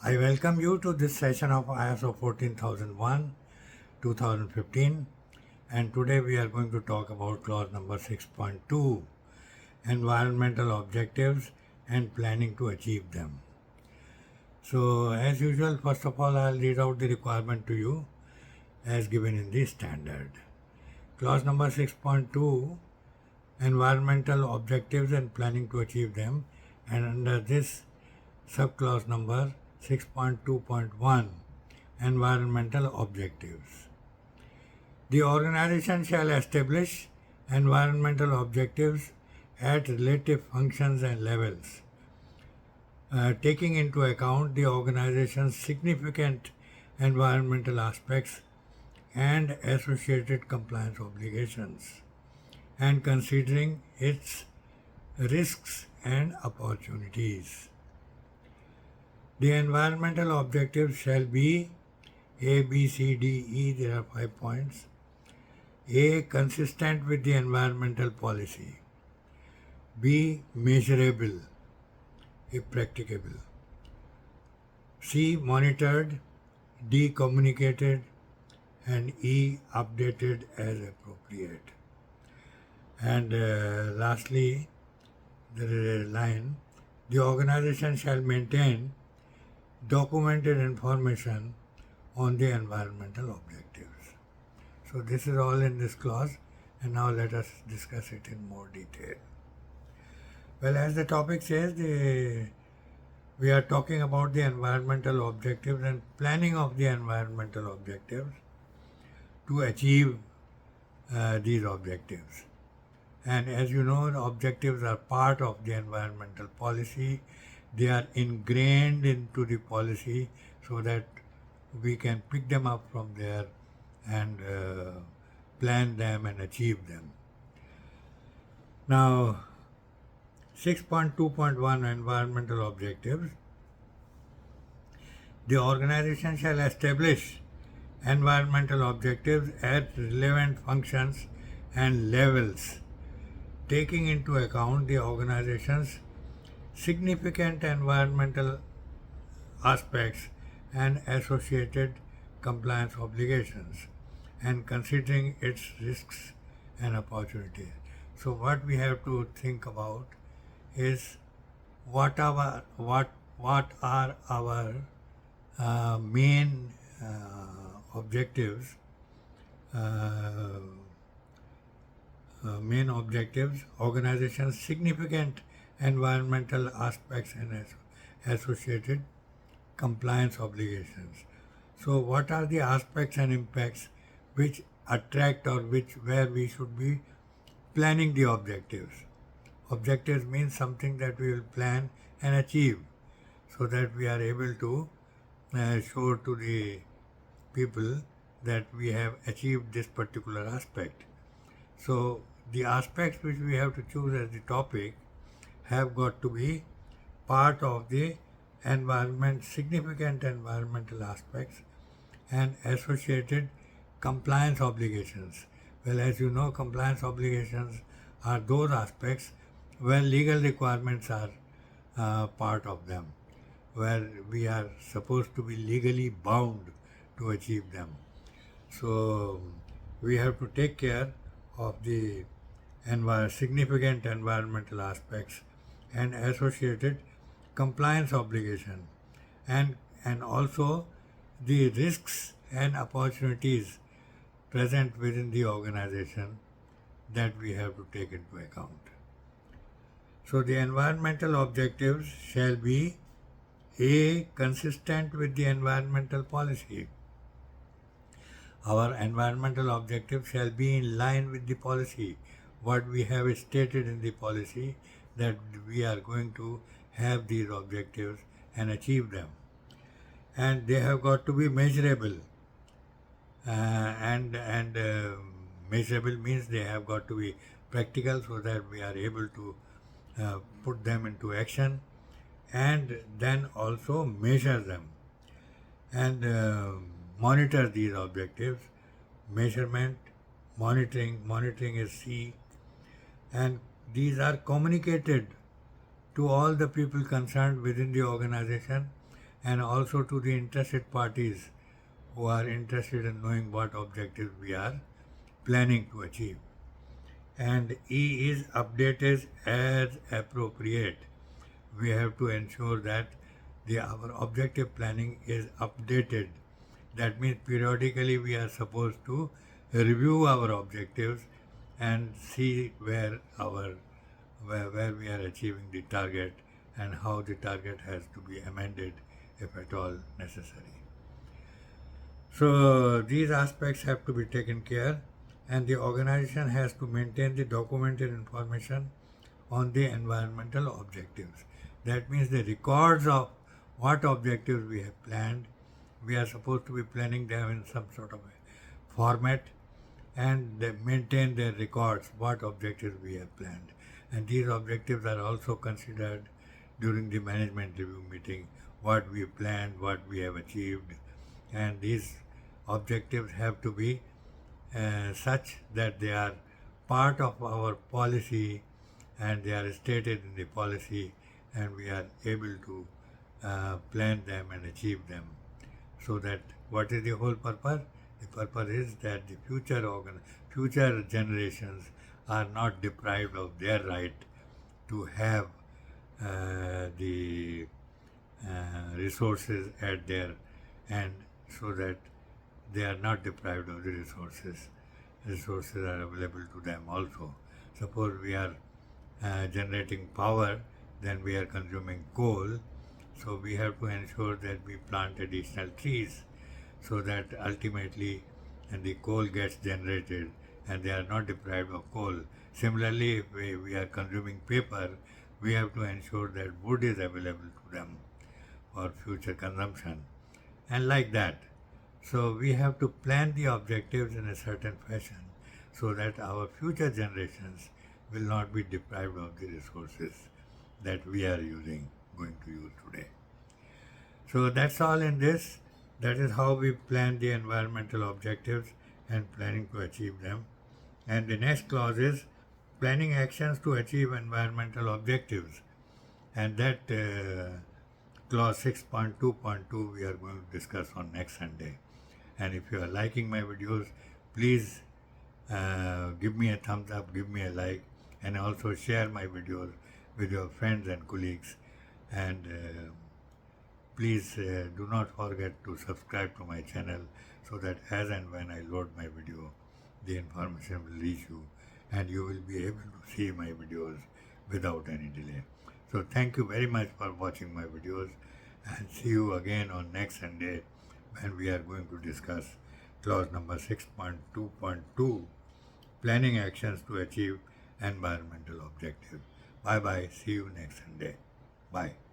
I welcome you to this session of ISO 14001 2015, and today we are going to talk about clause number 6.2, environmental objectives and planning to achieve them. So as usual, first of all, I'll read out the requirement to you as given in the standard. Clause number 6.2, environmental objectives and planning to achieve them, and under this subclause number 6.2.1, environmental objectives. The organization shall establish environmental objectives at relative functions and levels, taking into account the organization's significant environmental aspects and associated compliance obligations, and considering its risks and opportunities. The environmental objectives shall be A, B, C, D, E, there are 5 points. A, consistent with the environmental policy. B, measurable, if practicable. C, monitored. D, communicated. And E, updated as appropriate. And lastly, there is a line, the organization shall maintain documented information on the environmental objectives. So this is all in this clause, and now let us discuss it in more detail. Well, as the topic says, we are talking about the environmental objectives and planning of the environmental objectives to achieve these objectives. And as you know, the objectives are part of the environmental policy. They are ingrained into the policy so that we can pick them up from there and plan them and achieve them. Now, 6.2.1 environmental objectives. The organization shall establish environmental objectives at relevant functions and levels, taking into account the organization's significant environmental aspects and associated compliance obligations, and considering its risks and opportunities. So what we have to think about is what are our main objectives, organization's significant environmental aspects and associated compliance obligations. So what are the aspects and impacts which attract or where we should be planning the objectives? Objectives means something that we will plan and achieve so that we are able to show to the people that we have achieved this particular aspect. So the aspects which we have to choose as the topic have got to be part of the significant environmental aspects and associated compliance obligations. Well, as you know, compliance obligations are those aspects where legal requirements are part of them, where we are supposed to be legally bound to achieve them. So we have to take care of the significant environmental aspects and associated compliance obligation, and also the risks and opportunities present within the organization that we have to take into account. So the environmental objectives shall be A, consistent with the environmental policy. Our environmental objectives shall be in line with the policy, what we have stated in the policy, that we are going to have these objectives and achieve them. And they have got to be measurable. Measurable means they have got to be practical so that we are able to put them into action, and then also measure them and monitor these objectives. Measurement, monitoring is C, and these are communicated to all the people concerned within the organization and also to the interested parties who are interested in knowing what objectives we are planning to achieve. And E is updated as appropriate. We have to ensure that our objective planning is updated. That means periodically we are supposed to review our objectives and see where we are achieving the target and how the target has to be amended if at all necessary. So these aspects have to be taken care, and the organization has to maintain the documented information on the environmental objectives. That means the records of what objectives we have planned. We are supposed to be planning them in some sort of a format, and they maintain their records what objectives we have planned. And these objectives are also considered during the management review meeting, what we planned, what we have achieved, and these objectives have to be such that they are part of our policy and they are stated in the policy, and we are able to plan them and achieve them. So that what is the whole purpose? The purpose is that the future generations are not deprived of their right to have the resources at their end, so that they are not deprived of the resources. Resources are available to them also. Suppose we are generating power, then we are consuming coal, so we have to ensure that we plant additional trees so that ultimately the coal gets generated and they are not deprived of coal. Similarly, if we are consuming paper, we have to ensure that wood is available to them for future consumption, and like that. So we have to plan the objectives in a certain fashion so that our future generations will not be deprived of the resources that we are going to use today. So that's all in this. That is how we plan the environmental objectives and planning to achieve them. And the next clause is planning actions to achieve environmental objectives. And that clause 6.2.2 we are going to discuss on next Sunday. And if you are liking my videos, please give me a thumbs up, give me a like, and also share my videos with your friends and colleagues. And please do not forget to subscribe to my channel so that as and when I load my video, the information will reach you and you will be able to see my videos without any delay. So thank you very much for watching my videos, and see you again on next Sunday when we are going to discuss clause number 6.2.2, planning actions to achieve environmental objectives. Bye bye. See you next Sunday. Bye.